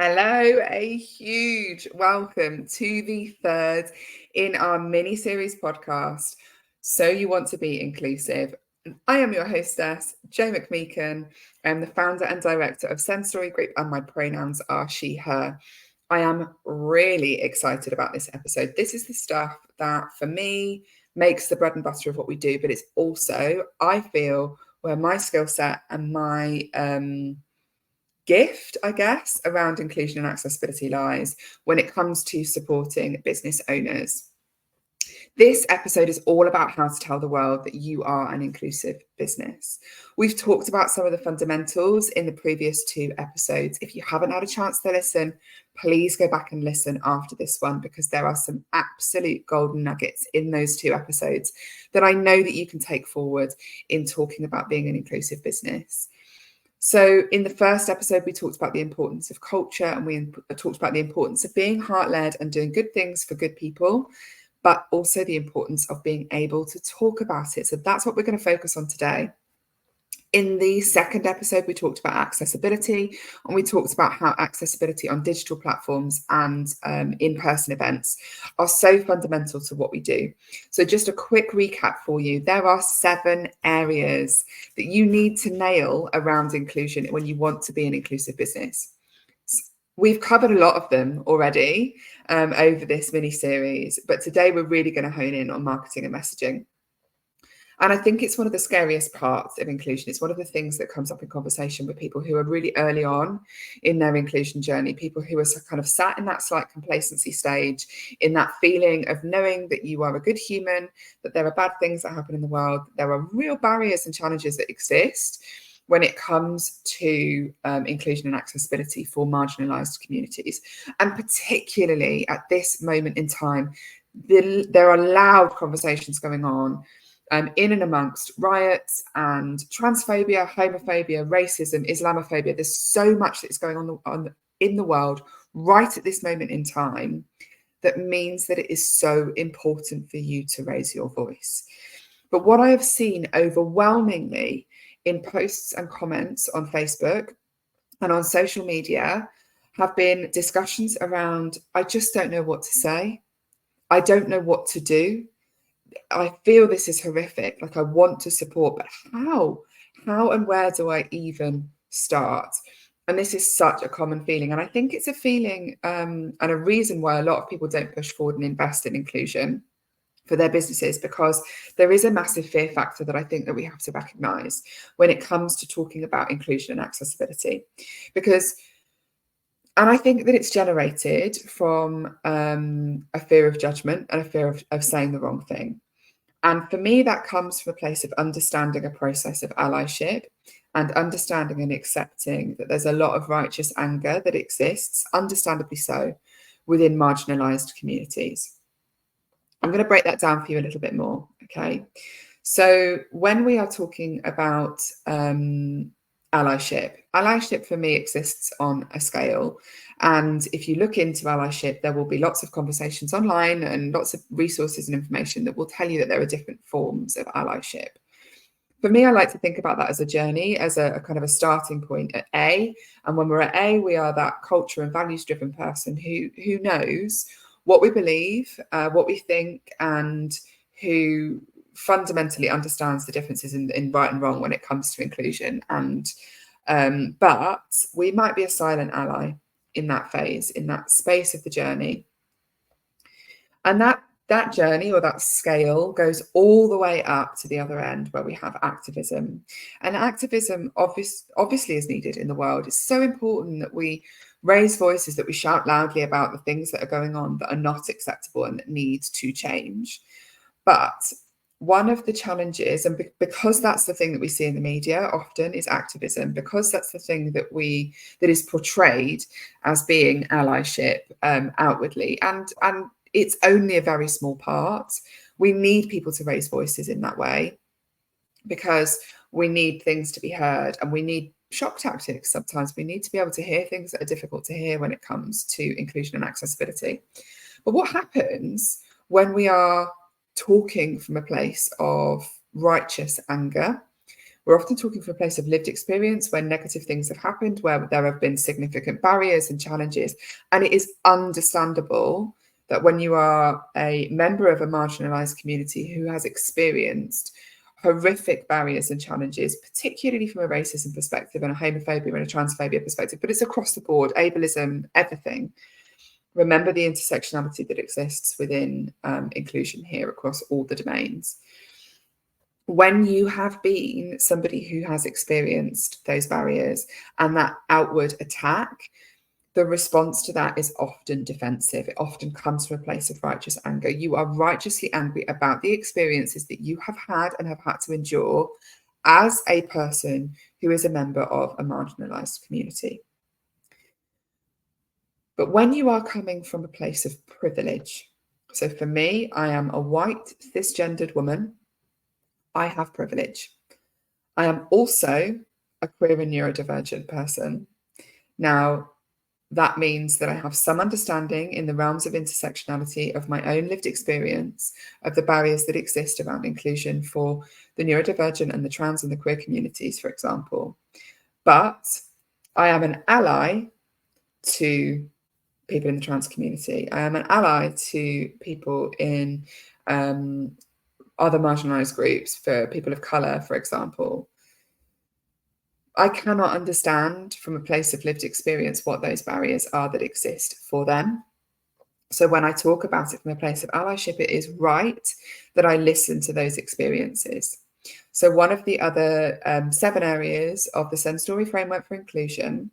Hello, a huge welcome to the third in our mini series podcast. So You Want to Be Inclusive. I am your hostess, Jo McMeekin. I'm the founder and director of Sensory Group, and my pronouns are she, her. I am really excited about this episode. This is the stuff that, for me, makes the bread and butter of what we do, but it's also, I feel, where my skill set and my gift, I guess, around inclusion and accessibility lies when it comes to supporting business owners. This episode is all about how to tell the world that you are an inclusive business. We've talked about some of the fundamentals in the previous two episodes. If you haven't had a chance to listen, please go back and listen after this one, because there are some absolute golden nuggets in those two episodes that I know that you can take forward in talking about being an inclusive business. So in the first episode, we talked about the importance of culture, and we talked about the importance of being heart-led and doing good things for good people, but also the importance of being able to talk about it. So that's what we're going to focus on today. In the second episode, we talked about accessibility, and we talked about how accessibility on digital platforms and in-person events are so fundamental to what we do. So just a quick recap for you. There are 7 areas that you need to nail around inclusion when you want to be an inclusive business. We've covered a lot of them already over this mini-series, but today we're really going to hone in on marketing and messaging. And I think it's one of the scariest parts of inclusion. It's one of the things that comes up in conversation with people who are really early on in their inclusion journey, people who are kind of sat in that slight complacency stage, in that feeling of knowing that you are a good human, that there are bad things that happen in the world, there are real barriers and challenges that exist when it comes to inclusion and accessibility for marginalised communities. And particularly at this moment in time, there are loud conversations going on in and amongst riots and transphobia, homophobia, racism, Islamophobia. There's so much that's going on in the world right at this moment in time that means that it is so important for you to raise your voice. But what I have seen overwhelmingly in posts and comments on Facebook and on social media have been discussions around, I just don't know what to say. I don't know what to do. I feel this is horrific. Like, I want to support, but how? How and where do I even start? And this is such a common feeling. And I think it's a feeling and a reason why a lot of people don't push forward and invest in inclusion for their businesses, because there is a massive fear factor that I think that we have to recognize when it comes to talking about inclusion and accessibility. And I think that it's generated from a fear of judgment and a fear of saying the wrong thing. And for me, that comes from a place of understanding a process of allyship and understanding and accepting that there's a lot of righteous anger that exists, understandably so, within marginalised communities. I'm going to break that down for you a little bit more, okay? So when we are talking about allyship for me exists on a scale. And if you look into allyship, there will be lots of conversations online and lots of resources and information that will tell you that there are different forms of allyship. For me, I like to think about that as a journey, as a kind of a starting point at A. And when we're at A, we are that culture and values-driven person who knows what we believe, what we think, and who fundamentally understands the differences in right and wrong when it comes to inclusion. And but we might be a silent ally in that phase, in that space of the journey. And that journey, or that scale, goes all the way up to the other end, where we have activism. And activism obviously is needed in the world. It's so important that we raise voices, that we shout loudly about the things that are going on that are not acceptable and that need to change. But one of the challenges, and because that's the thing that we see in the media often, is activism, because that's the thing that is portrayed as being allyship outwardly, and it's only a very small part. We need people to raise voices in that way, because we need things to be heard, and we need shock tactics. Sometimes we need to be able to hear things that are difficult to hear when it comes to inclusion and accessibility. But what happens when we are talking from a place of righteous anger, We're often talking from a place of lived experience where negative things have happened, where there have been significant barriers and challenges. And it is understandable that when you are a member of a marginalised community who has experienced horrific barriers and challenges, particularly from a racism perspective and a homophobia and a transphobia perspective, but it's across the board, ableism, everything. Remember the intersectionality that exists within inclusion here across all the domains. When you have been somebody who has experienced those barriers and that outward attack, the response to that is often defensive. It often comes from a place of righteous anger. You are righteously angry about the experiences that you have had and have had to endure as a person who is a member of a marginalised community. But when you are coming from a place of privilege, so for me, I am a white cisgendered woman. I have privilege. I am also a queer and neurodivergent person. Now, that means that I have some understanding in the realms of intersectionality of my own lived experience of the barriers that exist around inclusion for the neurodivergent and the trans and the queer communities, for example. But I am an ally to people in the trans community. I am an ally to people in other marginalised groups, for people of colour, for example. I cannot understand from a place of lived experience what those barriers are that exist for them. So when I talk about it from a place of allyship, it is right that I listen to those experiences. So one of the other 7 areas of the Send Story Framework for Inclusion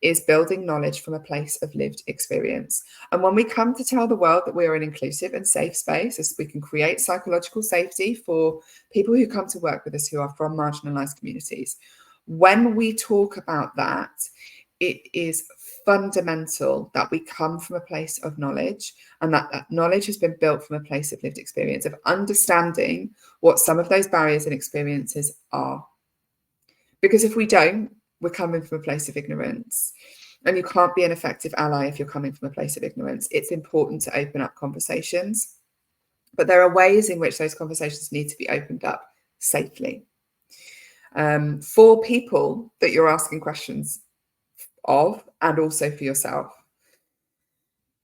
is building knowledge from a place of lived experience. And when we come to tell the world that we are an inclusive and safe space, as we can create psychological safety for people who come to work with us who are from marginalised communities, when we talk about that, it is fundamental that we come from a place of knowledge, and that knowledge has been built from a place of lived experience, of understanding what some of those barriers and experiences are. Because if we don't, we're coming from a place of ignorance. And you can't be an effective ally if you're coming from a place of ignorance. It's important to open up conversations, but there are ways in which those conversations need to be opened up safely. For people that you're asking questions of, and also for yourself.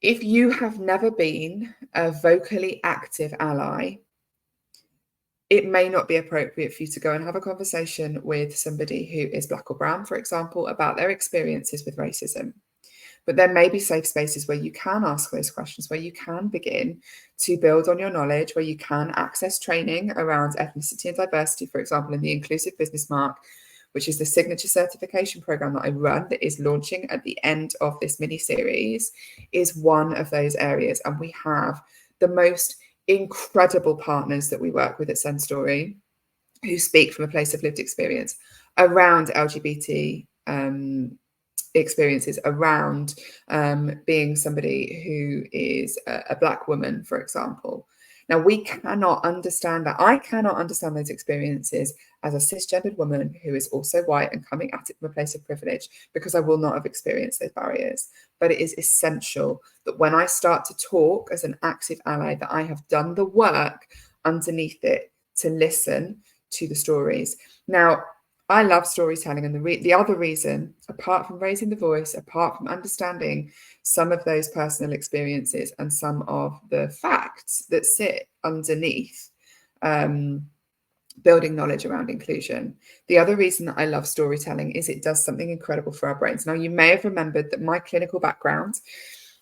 If you have never been a vocally active ally, it may not be appropriate for you to go and have a conversation with somebody who is Black or brown, for example, about their experiences with racism. But there may be safe spaces where you can ask those questions, where you can begin to build on your knowledge, where you can access training around ethnicity and diversity, for example, in the Inclusive Business Mark, which is the signature certification program that I run that is launching at the end of this mini-series, is one of those areas. And we have the most incredible partners that we work with at Send Story who speak from a place of lived experience around LGBT experiences, around being somebody who is a Black woman, for example. Now, we cannot understand that. I cannot understand those experiences as a cisgendered woman who is also white and coming at it from a place of privilege, because I will not have experienced those barriers. But it is essential that when I start to talk as an active ally, that I have done the work underneath it to listen to the stories. Now, I love storytelling, and the other reason, apart from raising the voice, apart from understanding some of those personal experiences and some of the facts that sit underneath building knowledge around inclusion, the other reason that I love storytelling is it does something incredible for our brains. Now, you may have remembered that my clinical background,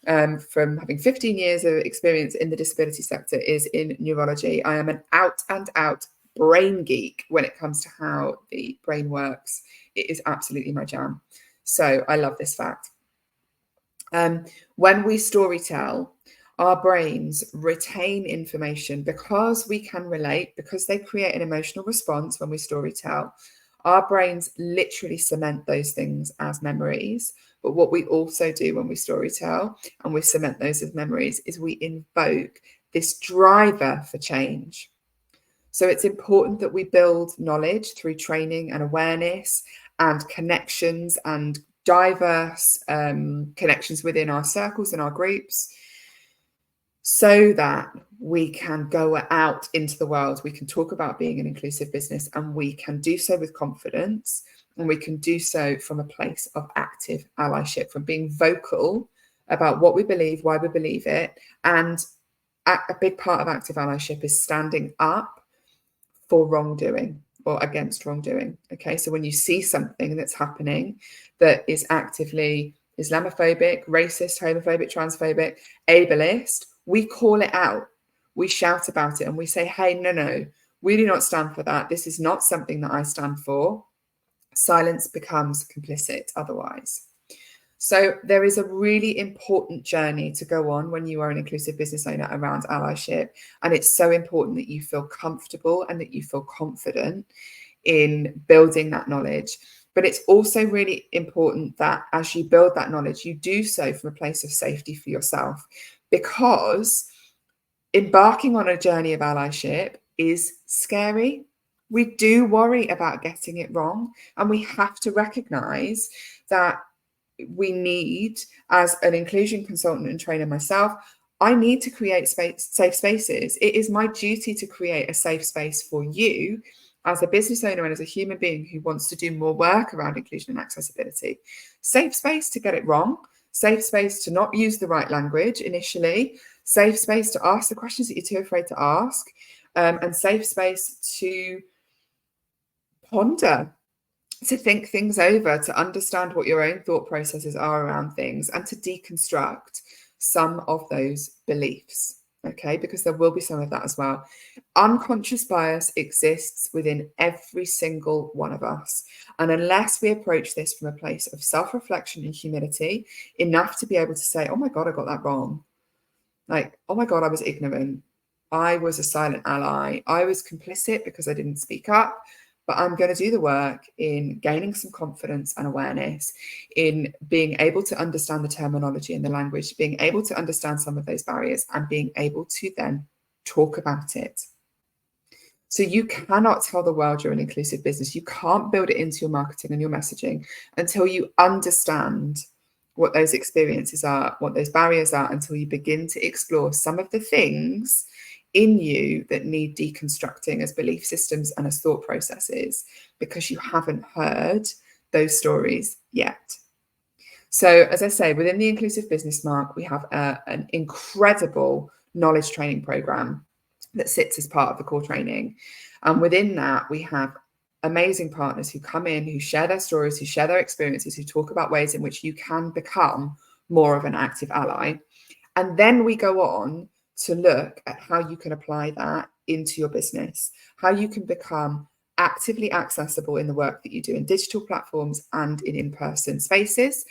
from having 15 years of experience in the disability sector, is in neurology. I am an out and out brain geek when it comes to how the brain works. It is absolutely my jam. So I love this fact. When we storytell, our brains retain information because we can relate, because they create an emotional response when we storytell. Our brains literally cement those things as memories. But what we also do when we storytell and we cement those as memories is we invoke this driver for change. So it's important that we build knowledge through training and awareness and connections and diverse connections within our circles and our groups, so that we can go out into the world, we can talk about being an inclusive business, and we can do so with confidence, and we can do so from a place of active allyship, from being vocal about what we believe, why we believe it. And a big part of active allyship is standing up for wrongdoing or against wrongdoing. Okay, so when you see something that's happening that is actively Islamophobic, racist, homophobic, transphobic, ableist, we call it out, we shout about it, and we say, hey, no, we do not stand for that. This is not something that I stand for. Silence becomes complicit otherwise. So there is a really important journey to go on when you are an inclusive business owner around allyship. And it's so important that you feel comfortable and that you feel confident in building that knowledge. But it's also really important that as you build that knowledge, you do so from a place of safety for yourself, because embarking on a journey of allyship is scary. We do worry about getting it wrong, and we have to recognize that we need, as an inclusion consultant and trainer myself, I need to create safe spaces. It is my duty to create a safe space for you as a business owner and as a human being who wants to do more work around inclusion and accessibility. Safe space to get it wrong, safe space to not use the right language initially, safe space to ask the questions that you're too afraid to ask, and safe space to ponder, to think things over, to understand what your own thought processes are around things, and to deconstruct some of those beliefs. Okay, because there will be some of that as well. Unconscious bias exists within every single one of us. And unless we approach this from a place of self-reflection and humility, enough to be able to say, oh my God, I got that wrong. Like, oh my God, I was ignorant. I was a silent ally. I was complicit because I didn't speak up. But I'm going to do the work in gaining some confidence and awareness, in being able to understand the terminology and the language, being able to understand some of those barriers, and being able to then talk about it. So you cannot tell the world you're an inclusive business. You can't build it into your marketing and your messaging until you understand what those experiences are, what those barriers are, until you begin to explore some of the things in you that need deconstructing as belief systems and as thought processes, because you haven't heard those stories yet. So as I say, within the Inclusive Business Mark, we have an incredible knowledge training program that sits as part of the core training. And within that, we have amazing partners who come in, who share their stories, who share their experiences, who talk about ways in which you can become more of an active ally. And then we go on to look at how you can apply that into your business, how you can become actively accessible in the work that you do in digital platforms and in in-person spaces,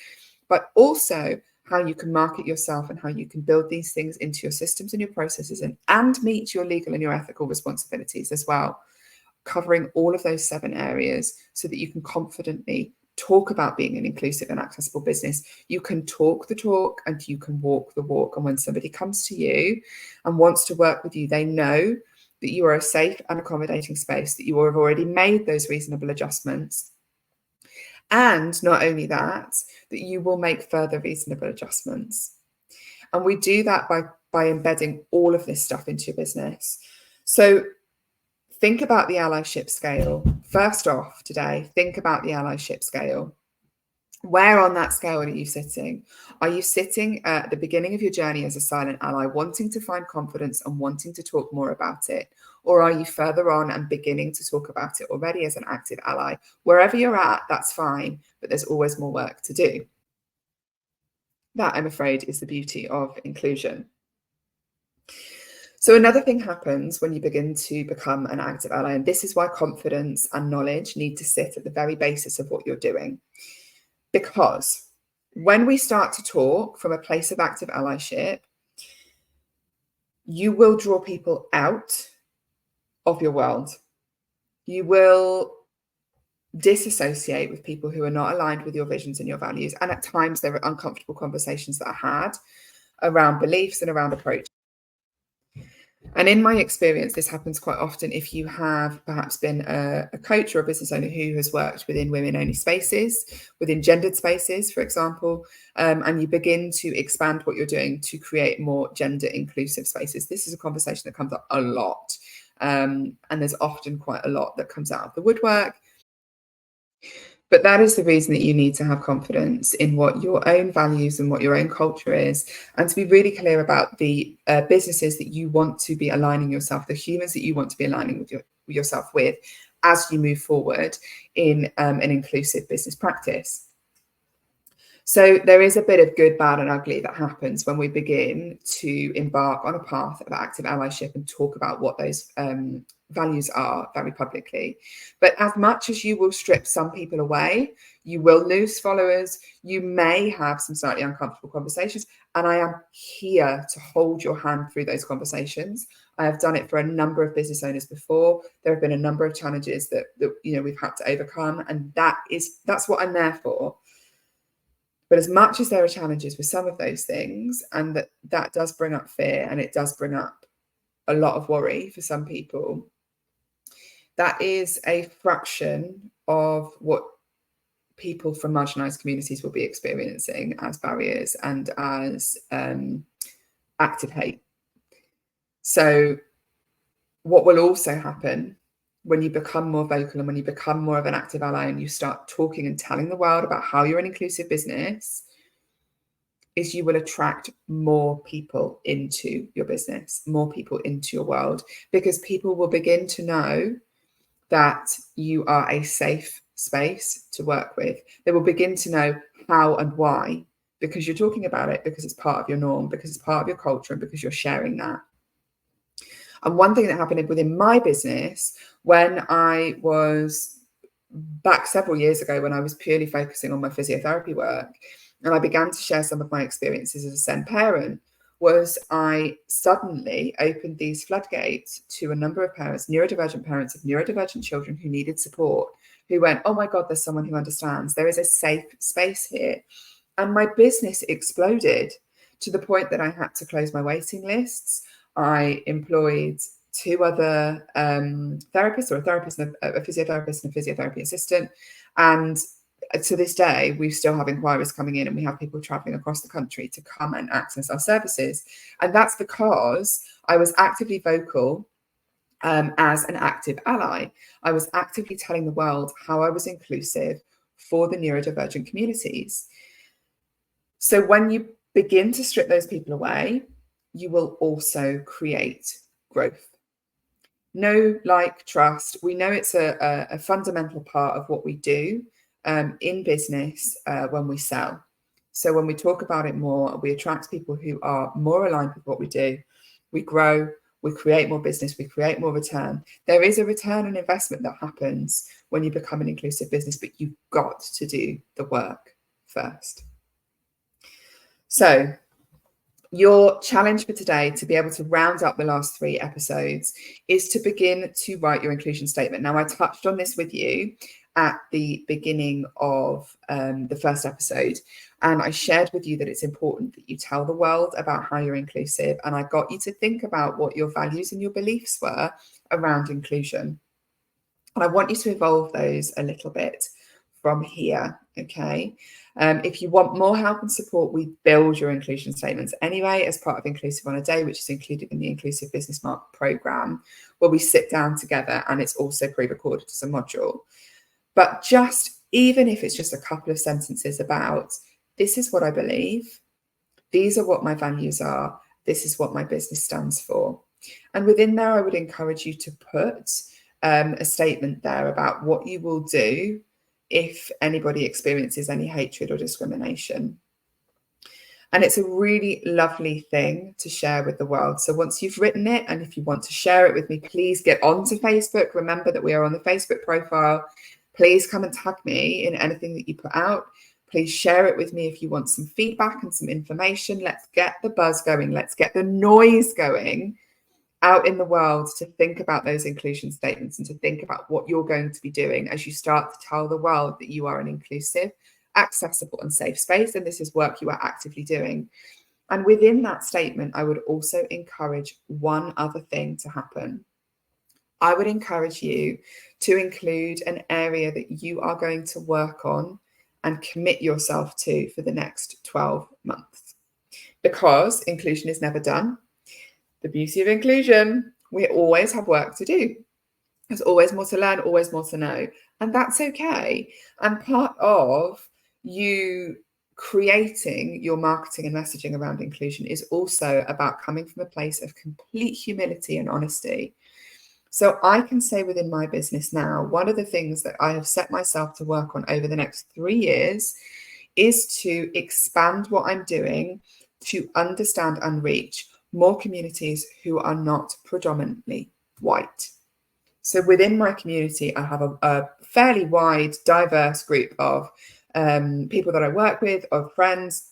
but also how you can market yourself and how you can build these things into your systems and your processes, and meet your legal and your ethical responsibilities as well, covering all of those 7 areas so that you can confidently talk about being an inclusive and accessible business. You can talk the talk and you can walk the walk. And when somebody comes to you and wants to work with you, they know that you are a safe and accommodating space, that you have already made those reasonable adjustments. And not only that, that you will make further reasonable adjustments. And we do that by embedding all of this stuff into your business. So think about the allyship scale. First off today, think about the allyship scale. Where on that scale are you sitting? Are you sitting at the beginning of your journey as a silent ally, wanting to find confidence and wanting to talk more about it? Or are you further on and beginning to talk about it already as an active ally? Wherever you're at, that's fine, but there's always more work to do. That, I'm afraid, is the beauty of inclusion. So another thing happens when you begin to become an active ally, and this is why confidence and knowledge need to sit at the very basis of what you're doing. Because when we start to talk from a place of active allyship, you will draw people out of your world. You will disassociate with people who are not aligned with your visions and your values. And at times there are uncomfortable conversations that are had around beliefs and around approach. And in my experience, this happens quite often if you have perhaps been a coach or a business owner who has worked within women-only spaces, within gendered spaces, for example, and you begin to expand what you're doing to create more gender-inclusive spaces. This is a conversation that comes up a lot, and there's often quite a lot that comes out of the woodwork. But that is the reason that you need to have confidence in what your own values and what your own culture is, and to be really clear about the businesses that you want to be aligning yourself, the humans that you want to be aligning with yourself with as you move forward in an inclusive business practice. So there is a bit of good, bad, and ugly that happens when we begin to embark on a path of active allyship and talk about what those values are very publicly. But as much as you will strip some people away, you will lose followers, you may have some slightly uncomfortable conversations, and I am here to hold your hand through those conversations. I have done it for a number of business owners before. There have been a number of challenges that we've had to overcome, and that's what I'm there for. But as much as there are challenges with some of those things, and that does bring up fear, and it does bring up a lot of worry for some people, that is a fraction of what people from marginalised communities will be experiencing as barriers and as active hate. So what will also happen when you become more vocal and when you become more of an active ally and you start talking and telling the world about how you're an inclusive business is you will attract more people into your business, more people into your world, because people will begin to know that you are a safe space to work with. They will begin to know how and why, because you're talking about it, because it's part of your norm, because it's part of your culture, and because you're sharing that. And one thing that happened within my business when I was back several years ago, when I was purely focusing on my physiotherapy work, and I began to share some of my experiences as a SEND parent, was I suddenly opened these floodgates to a number of parents, neurodivergent parents of neurodivergent children who needed support, who went, oh my God, there's someone who understands. There is a safe space here. And my business exploded to the point that I had to close my waiting lists. I employed 2 other therapists, or a therapist, and a physiotherapist, and a physiotherapy assistant. And to this day, we still have inquiries coming in, and we have people traveling across the country to come and access our services. And that's because I was actively vocal as an active ally. I was actively telling the world how I was inclusive for the neurodivergent communities. So when you begin to strip those people away, you will also create growth. Know, like, trust. We know it's a fundamental part of what we do in business when we sell. So when we talk about it more, we attract people who are more aligned with what we do. We grow, we create more business, we create more return. There is a return on investment that happens when you become an inclusive business, but you've got to do the work first. So your challenge for today, to be able to round up the last 3 episodes, is to begin to write your inclusion statement. Now, I touched on this with you at the beginning of the first episode, and I shared with you that it's important that you tell the world about how you're inclusive, and I got you to think about what your values and your beliefs were around inclusion. And I want you to evolve those a little bit from here, okay? If you want more help and support, we build your inclusion statements anyway as part of Inclusive on a Day, which is included in the Inclusive Business Mark program, where we sit down together, and it's also pre-recorded as a module. But just, even if it's just a couple of sentences about, this is what I believe, these are what my values are, this is what my business stands for. And within there, I would encourage you to put a statement there about what you will do if anybody experiences any hatred or discrimination. And it's a really lovely thing to share with the world. So once you've written it, and if you want to share it with me, please get onto Facebook. Remember that we are on the Facebook profile. Please come and tag me in anything that you put out. Please share it with me if you want some feedback and some information. Let's get the buzz going. Let's get the noise going out in the world to think about those inclusion statements and to think about what you're going to be doing as you start to tell the world that you are an inclusive, accessible, and safe space. And this is work you are actively doing. And within that statement, I would also encourage one other thing to happen. I would encourage you to include an area that you are going to work on and commit yourself to for the next 12 months. Because inclusion is never done. The beauty of inclusion, we always have work to do. There's always more to learn, always more to know. And that's okay. And part of you creating your marketing and messaging around inclusion is also about coming from a place of complete humility and honesty. So I can say within my business now, one of the things that I have set myself to work on over the next 3 years is to expand what I'm doing to understand and reach more communities who are not predominantly white. So within my community, I have a fairly wide, diverse group of people that I work with, of friends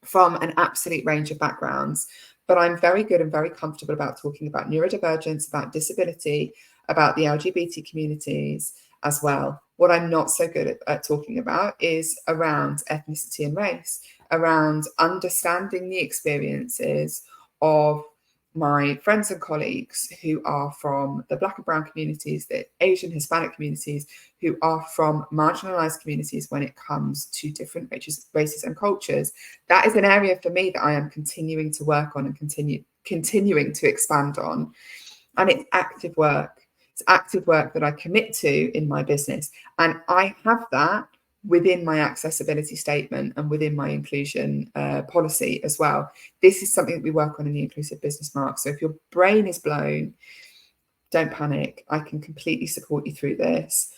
from an absolute range of backgrounds. But I'm very good and very comfortable about talking about neurodivergence, about disability, about the LGBT communities as well. What I'm not so good at talking about is around ethnicity and race, around understanding the experiences of my friends and colleagues who are from the Black and Brown communities, the Asian, Hispanic communities, who are from marginalized communities when it comes to different races and cultures. That is an area for me that I am continuing to work on and continuing to expand on. And it's active work. It's active work that I commit to in my business. And I have that within my accessibility statement and within my inclusion policy as well. This is something that we work on in the Inclusive Business Mark. So if your brain is blown, don't panic. I can completely support you through this,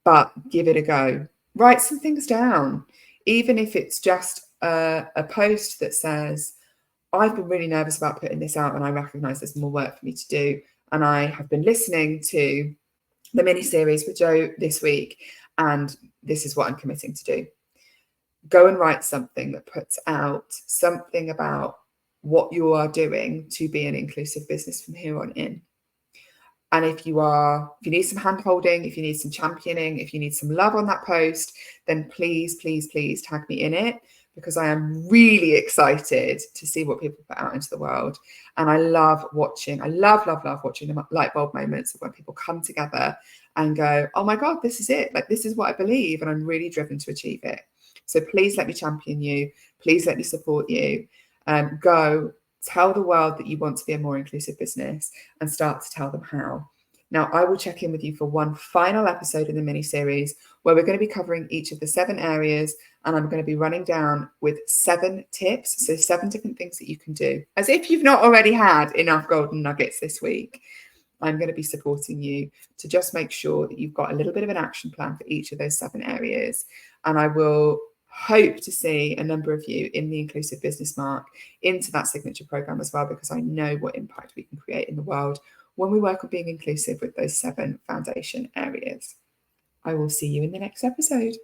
but give it a go. Write some things down, even if it's just a post that says, I've been really nervous about putting this out and I recognize there's more work for me to do. And I have been listening to the mini series with Joe this week, and this is what I'm committing to do. Go and write something that puts out something about what you are doing to be an inclusive business from here on in. And if you need some hand holding, if you need some championing, if you need some love on that post, then please, please, please tag me in it, because I am really excited to see what people put out into the world. And I love watching the light bulb moments of when people come together and go, oh my God, this is it. Like, this is what I believe. And I'm really driven to achieve it. So please let me champion you. Please let me support you. Go tell the world that you want to be a more inclusive business and start to tell them how. Now, I will check in with you for one final episode in the mini-series where we're going to be covering each of the 7 areas, and I'm going to be running down with 7 tips, so 7 different things that you can do. As if you've not already had enough golden nuggets this week, I'm going to be supporting you to just make sure that you've got a little bit of an action plan for each of those 7 areas. And I will hope to see a number of you in the Inclusive Business Mark into that signature program as well, because I know what impact we can create in the world when we work on being inclusive with those 7 foundation areas. I will see you in the next episode.